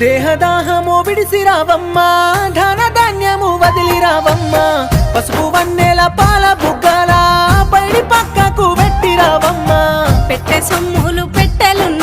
దేహదాహము విడిసి రావమ్మా, ధన ధాన్యము వదిలి రావమ్మా, పసుపు వన్నెల పాల బుగ్గల పైడి పక్కకు పెట్టి రావమ్మా. పెట్టె సొమ్ములు పెట్టెలున్న